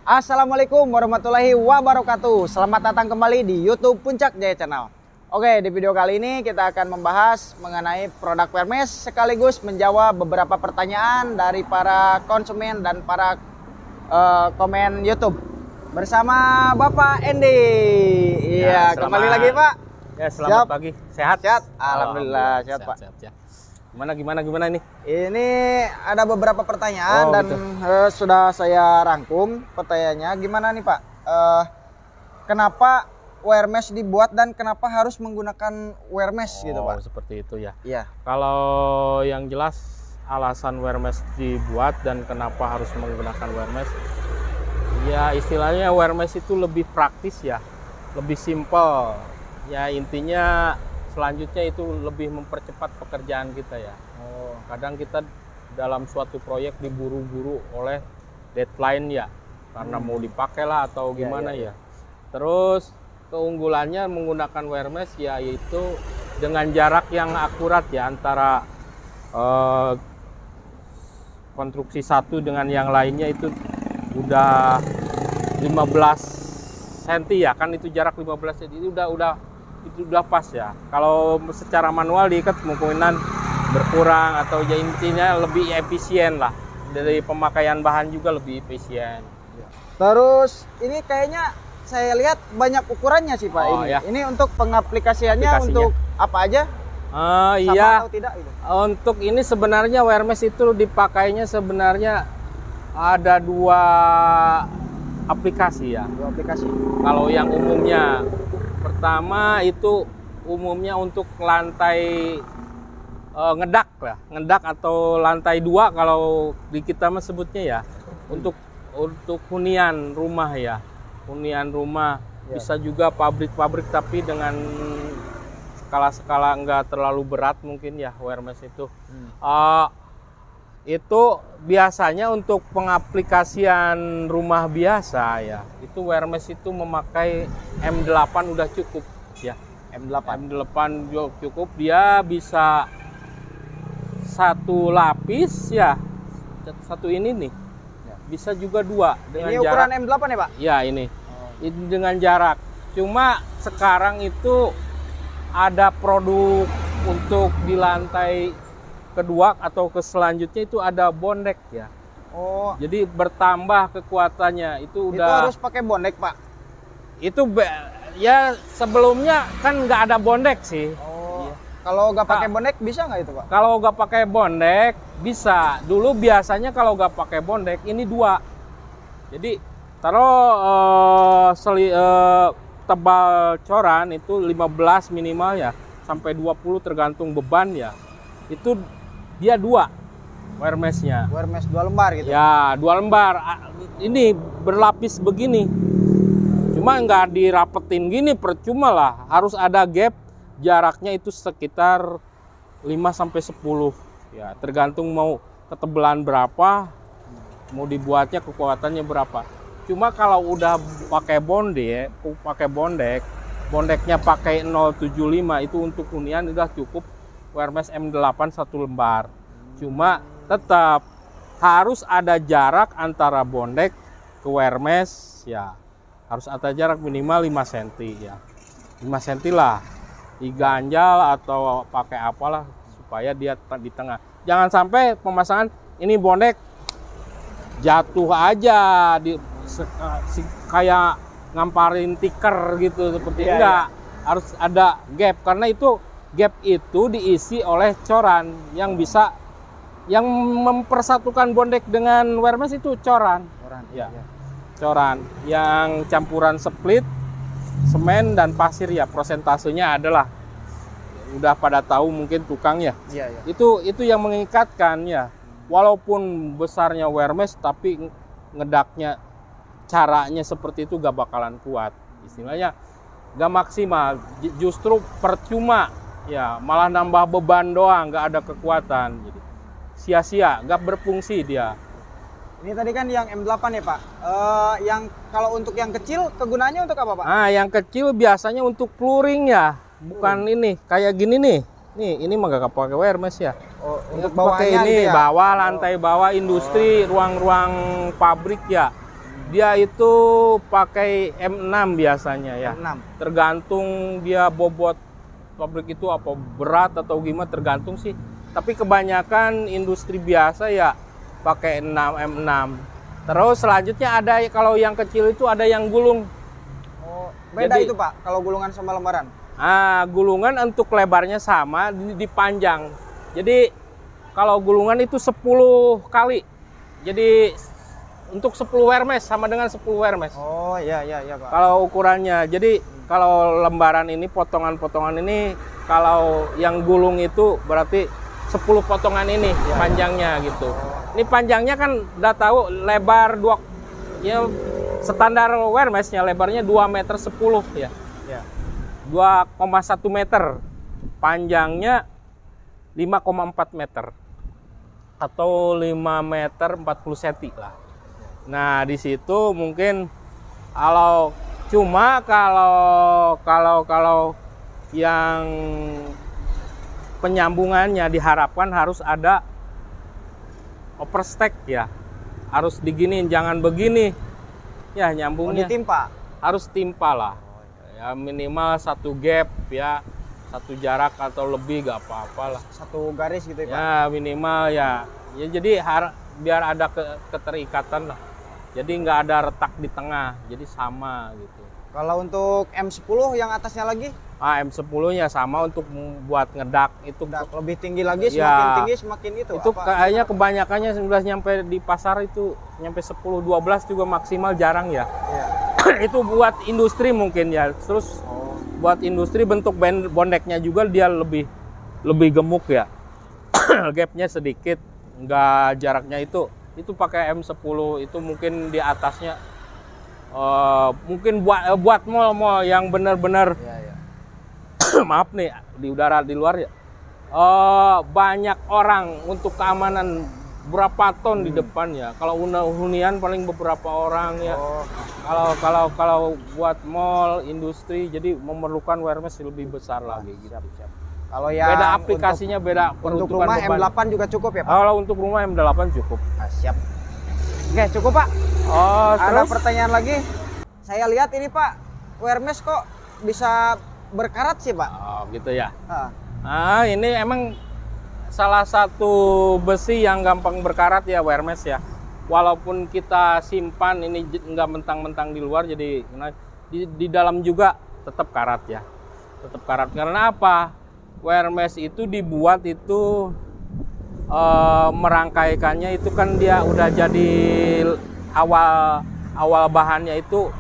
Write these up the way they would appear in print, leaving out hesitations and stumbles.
Assalamualaikum warahmatullahi wabarakatuh. Selamat datang kembali di YouTube Puncak Jaya Channel. Oke, di video kali ini kita akan membahas mengenai produk Wermes sekaligus menjawab beberapa pertanyaan dari para konsumen dan para komen YouTube bersama Bapak Endi. Iya, kembali lagi Pak. Ya, selamat pagi. Sehat? Sehat. Alhamdulillah sehat Pak. Sehat, ya. Gimana ini? Ini ada beberapa pertanyaan dan sudah saya rangkum pertanyaannya. Gimana nih Pak? Kenapa Wermes dibuat dan kenapa harus menggunakan Wermes gitu Pak? Seperti itu ya. Iya. Kalau yang jelas alasan Wermes dibuat dan kenapa harus menggunakan Wermes, ya istilahnya Wermes itu lebih praktis ya, lebih simpel. Ya intinya selanjutnya itu lebih mempercepat pekerjaan kita ya. Kadang kita dalam suatu proyek diburu-buru oleh deadline ya, karena mau dipakai lah atau gimana ya. Terus keunggulannya menggunakan Wermes yaitu dengan jarak yang akurat ya antara konstruksi satu dengan yang lainnya itu udah 15 cm ya, kan itu jarak 15 cm itu udah pas ya. Kalau secara manual diikat kemungkinan berkurang atau ya intinya lebih efisien lah. Dari pemakaian bahan juga lebih efisien. Terus ini kayaknya saya lihat banyak ukurannya sih Pak. Ini. Ya. Ini untuk pengaplikasiannya untuk apa aja? Sama iya. atau tidak gitu? Untuk ini sebenarnya Wermes itu dipakainya sebenarnya ada dua aplikasi ya. Dua aplikasi. Kalau yang umumnya pertama itu umumnya untuk lantai ngedak atau lantai 2 kalau di kita mah sebutnya ya. Untuk hunian rumah ya. Hunian rumah ya. Bisa juga pabrik-pabrik tapi dengan skala-skala enggak terlalu berat mungkin ya Wermes itu. Itu biasanya untuk pengaplikasian rumah biasa ya. Itu Wermes itu memakai M8 udah cukup ya. M8 cukup, dia bisa satu lapis ya. Satu ini nih. Bisa juga dua dengan ini ukuran jarak. M8 ya Pak? Ya ini. Ini dengan jarak. Cuma sekarang itu ada produk untuk di lantai kedua atau ke selanjutnya itu ada bondek ya. Jadi bertambah kekuatannya itu udah. Itu harus pakai bondek Pak? Itu ya sebelumnya kan nggak ada bondek sih. Iya. Kalau nggak pakai bondek bisa nggak itu Pak? Kalau nggak pakai bondek bisa. Dulu biasanya kalau nggak pakai bondek ini 2. Jadi taruh tebal coran itu 15 minimal ya sampai 20 tergantung beban ya. Itu dia 2 Wermesnya. Wermes 2 lembar gitu? Ya 2 lembar. Ini berlapis begini. Cuma nggak dirapetin gini percuma lah. Harus ada gap. Jaraknya itu sekitar 5-10. Ya tergantung mau ketebalan berapa. Mau dibuatnya kekuatannya berapa. Cuma kalau udah pakai bondeknya pakai 075 itu untuk hunian udah cukup. Wermes M8 1 lembar. Cuma tetap harus ada jarak antara bondek ke Wermes ya. Harus ada jarak minimal 5 cm ya. 5 cm lah. Diganjal atau pakai apalah supaya dia di tengah. Jangan sampai pemasangan ini bondek jatuh aja kayak ngamparin tikar gitu seperti enggak. Harus ada gap karena itu gap itu diisi oleh coran yang bisa yang mempersatukan bondek dengan Wermes itu coran. Ya. Coran yang campuran split, semen dan pasir ya, prosentasenya adalah udah pada tahu mungkin tukang ya. Iya. Itu yang mengikatkan ya. Walaupun besarnya Wermes tapi ngedaknya caranya seperti itu gak bakalan kuat. Istilahnya gak maksimal, justru percuma. Ya, malah nambah beban doang, nggak ada kekuatan. Jadi sia-sia, nggak berfungsi dia. Ini tadi kan yang M8 ya Pak. Yang kalau untuk yang kecil kegunaannya untuk apa Pak? Yang kecil biasanya untuk flooring ya, bukan ini kayak gini nih. Nih, ini mah gak pakai Wermes ya. Oh, untuk pakai ini gitu ya? Bawah lantai bawah industri, ruang-ruang pabrik ya. Dia itu pakai M6 biasanya ya. M6. Tergantung dia bobot pabrik itu apa berat atau gimana tergantung sih. Tapi kebanyakan industri biasa ya pakai M6. Terus selanjutnya ada kalau yang kecil itu ada yang gulung. Oh, beda Jadi, itu Pak kalau gulungan sama lembaran. Gulungan untuk lebarnya sama, dipanjang. Jadi kalau gulungan itu 10 kali. Jadi untuk 10 Hermes sama dengan 10 Hermes. Oh iya Pak. Kalau ukurannya, jadi kalau lembaran ini potongan-potongan ini, kalau yang gulung itu berarti 10 potongan ini panjangnya gitu. Ini panjangnya kan udah tahu lebar 2 ya standar Hermesnya lebarnya 2,10 meter ya. Ya. 2,1 meter. Panjangnya 5,4 meter. Atau 5 meter 40 cm lah. Nah, di situ mungkin kalau yang penyambungannya diharapkan harus ada overstack ya. Harus diginiin, jangan begini. Ya, nyambungnya. Ditimpa. Harus timpa lah. Ya, minimal 1 gap ya. 1 jarak atau lebih gak apa-apa lah. 1 garis gitu ya Pak. Ya, minimal ya. Ya jadi biar ada keterikatan lah. Jadi nggak ada retak di tengah, jadi sama gitu. Kalau untuk M10 yang atasnya lagi? M10-nya sama untuk buat ngedak itu. Lebih tinggi lagi, Ya, semakin tinggi semakin itu. Itu kayaknya kebanyakannya 19 nyampe di pasar itu nyampe 10-12 juga maksimal jarang ya. Ya. Itu buat industri mungkin ya. Terus buat industri bentuk bondeknya juga dia lebih gemuk ya. Gapnya sedikit, nggak jaraknya itu pakai M10 itu mungkin di atasnya mungkin buat mall yang benar-benar maaf nih di udara di luar ya banyak orang untuk keamanan berapa ton di depan ya. Kalau hunian paling beberapa orang ya. Kalau buat mall industri jadi memerlukan Hermes lebih besar lagi gitu. Kalau yang beda aplikasinya, beda untuk peruntukan rumah beban. M8 juga cukup ya Pak? Kalau untuk rumah M8 cukup. Siap. Oke, cukup Pak. Ada pertanyaan lagi. Saya lihat ini Pak, Hermes kok bisa berkarat sih Pak? Oh gitu ya. Ini emang salah satu besi yang gampang berkarat ya Hermes ya. Walaupun kita simpan ini nggak mentang-mentang di luar, jadi di dalam juga tetap karat ya. Tetap karat karena apa? Hermes itu dibuat itu merangkaikannya itu kan dia udah jadi awal bahannya itu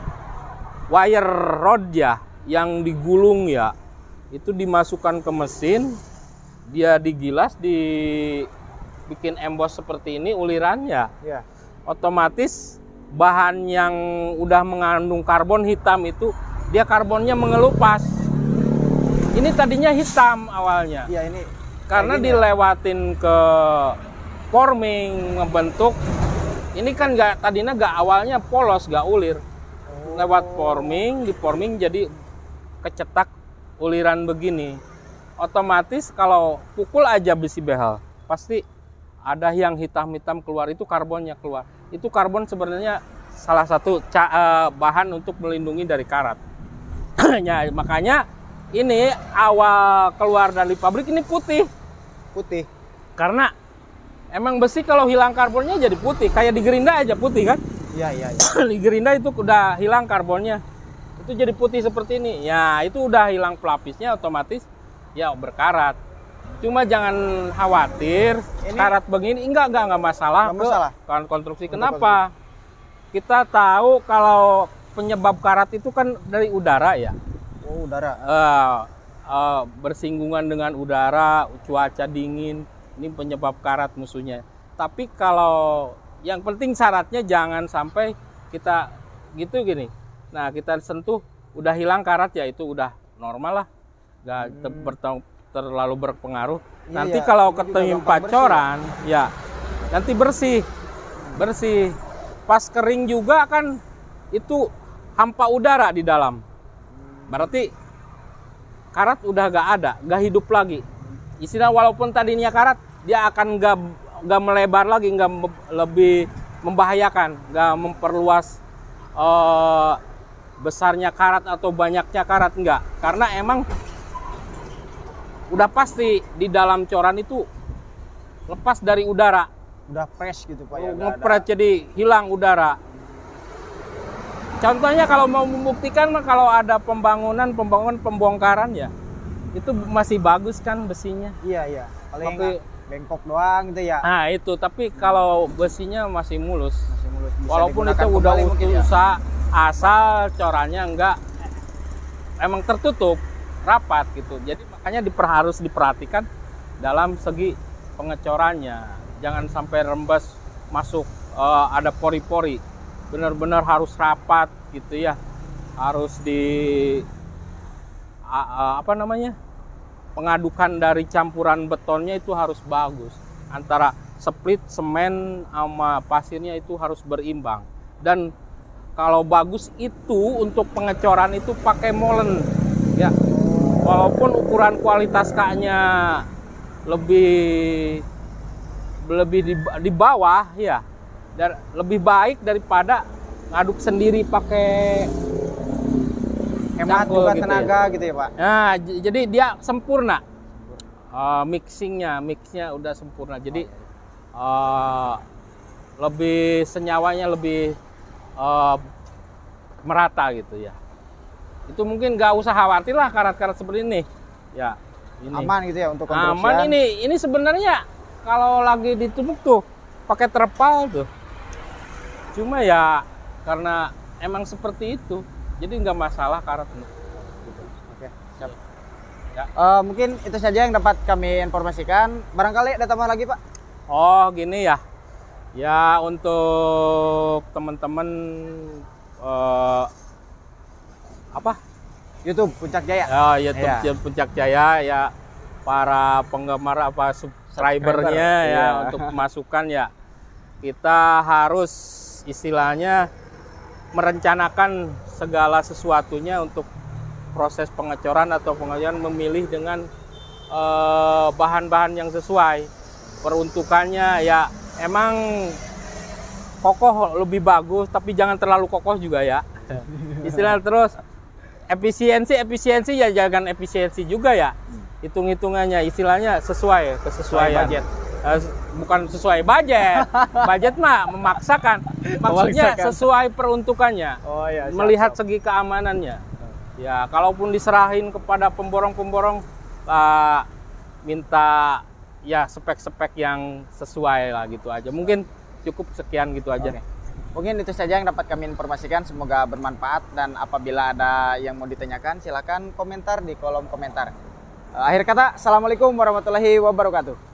wire rod ya yang digulung ya. Itu dimasukkan ke mesin, dia digilas, dibikin emboss seperti ini ulirannya. Ya. Otomatis bahan yang udah mengandung karbon hitam itu dia karbonnya mengelupas. Ini tadinya hitam awalnya. Iya ini. Karena dilewatin ke forming ngebentuk. Ini kan tadinya awalnya polos, nggak ulir. Lewat forming, di forming jadi kecetak uliran begini. Otomatis kalau pukul aja besi behel, pasti ada yang hitam-hitam keluar, itu karbonnya keluar. Itu karbon sebenarnya salah satu bahan untuk melindungi dari karat. Ya, makanya ini awal keluar dari pabrik ini putih. Karena emang besi kalau hilang karbonnya jadi putih. Kayak di gerinda aja putih kan? Iya. Di gerinda itu udah hilang karbonnya. Itu jadi putih seperti ini. Ya itu udah hilang pelapisnya otomatis ya berkarat. Cuma jangan khawatir karat begini. Enggak masalah. Kan konstruksi. Kenapa? Kita tahu kalau penyebab karat itu kan dari udara ya. Udara. Bersinggungan dengan udara, cuaca dingin, ini penyebab karat musuhnya. Tapi kalau yang penting syaratnya jangan sampai kita gini. Nah kita sentuh udah hilang karat ya itu udah normal lah, nggak terlalu berpengaruh. Nanti kalau ketimpa coran ya nanti bersih. Pas kering juga kan itu hampa udara di dalam. Berarti karat udah gak hidup lagi. Istilah walaupun tadinya karat, dia akan gak melebar lagi, gak lebih membahayakan, gak memperluas besarnya karat atau banyaknya karat, enggak. Karena emang udah pasti di dalam coran itu lepas dari udara. Udah fresh gitu Pak ya. Ngepret jadi hilang udara. Contohnya kalau mau membuktikan mah kalau ada pembangunan pembongkaran ya, itu masih bagus kan besinya. Iya. Paling Tapi bengkok doang gitu ya. nah itu, tapi kalau besinya masih mulus. Masih mulus. Bisa Walaupun itu digunakan udah kembali mungkin ya. usaha, asal corannya enggak emang tertutup rapat gitu. Jadi makanya harus diperhatikan dalam segi pengecorannya. Jangan sampai rembes masuk, ada pori-pori. Benar-benar harus rapat gitu ya. Harus pengadukan dari campuran betonnya itu harus bagus. Antara split, semen sama pasirnya itu harus berimbang. Dan kalau bagus itu untuk pengecoran itu pakai molen ya. Walaupun ukuran kualitas kaknya lebih di bawah ya, dan lebih baik daripada ngaduk sendiri pakai Hemat cangkul juga gitu tenaga ya. gitu ya Pak. Nah, jadi dia sempurna. Mixnya udah sempurna. Jadi lebih senyawanya lebih merata gitu ya. Itu mungkin nggak usah khawatir lah karat-karat seperti ini. Ya, ini. Aman gitu ya untuk konstruksian. Aman ini. Ini sebenarnya kalau lagi ditumbuk tuh pakai terpal tuh. Cuma ya karena emang seperti itu, jadi nggak masalah karat. Oke, siap. Ya. Mungkin itu saja yang dapat kami informasikan. Barangkali ada tambahan lagi Pak? Oh gini ya, ya untuk teman-teman YouTube Puncak Jaya. YouTube Iya. Puncak Jaya ya, para penggemar subscribernya ya, iya. untuk masukan ya, kita harus istilahnya merencanakan segala sesuatunya untuk proses pengecoran atau pengecoran, memilih dengan bahan-bahan yang sesuai. Peruntukannya ya emang kokoh lebih bagus, tapi jangan terlalu kokoh juga ya. Istilah terus efisiensi ya, jangan efisiensi juga ya. Hitung-hitungannya istilahnya sesuai kesesuaian budget. Bukan sesuai budget. Budget mah memaksakan. Maksudnya sesuai peruntukannya. Oh iya. Melihat segi keamanannya. Ya, kalaupun diserahin kepada pemborong-pemborong, minta ya spek-spek yang sesuai lah gitu aja. Mungkin cukup sekian gitu aja. Oke. Mungkin itu saja yang dapat kami informasikan. Semoga bermanfaat, dan apabila ada yang mau ditanyakan silahkan komentar di kolom komentar. Akhir kata, assalamualaikum warahmatullahi wabarakatuh.